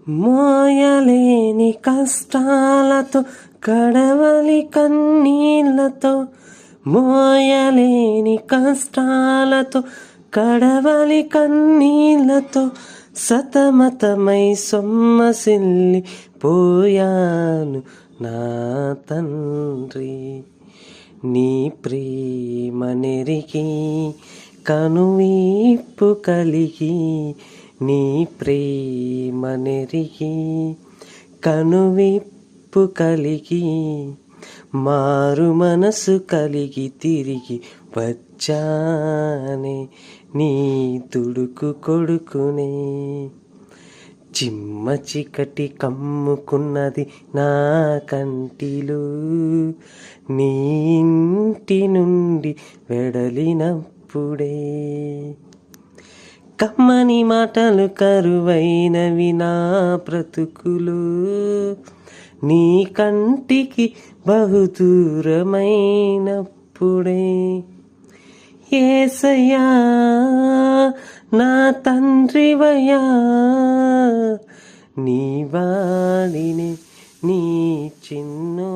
మోయలేని కష్టాలతో కడవలి కన్నీళ్లతో, మోయలేని కష్టాలతో కడవలి కన్నీళ్లతో సతమతమై సొమ్మసిల్లి పోయాను నా తండ్రి. నీ ప్రేమనెరిగి కనువిప్పు కలిగి, నీ ప్రేమనెరిగి కనువిప్పు కలిగి, మారు మనసు కలిగి తిరిగి వచ్చానే నీ తుడుకు కొడుకునే. చిమ్మ చీకటి కమ్ముకున్నది నా కంటిలో, నీ ఇంటి నుండి వెడలినప్పుడే. కమ్మని మాటలు కరువైనవి నా బ్రతుకులు, నీ కంటికి బహుదూరమైనప్పుడే. యేసయ్యా నా తండ్రివయ్యా, నీ వాడిని నీ చిన్నో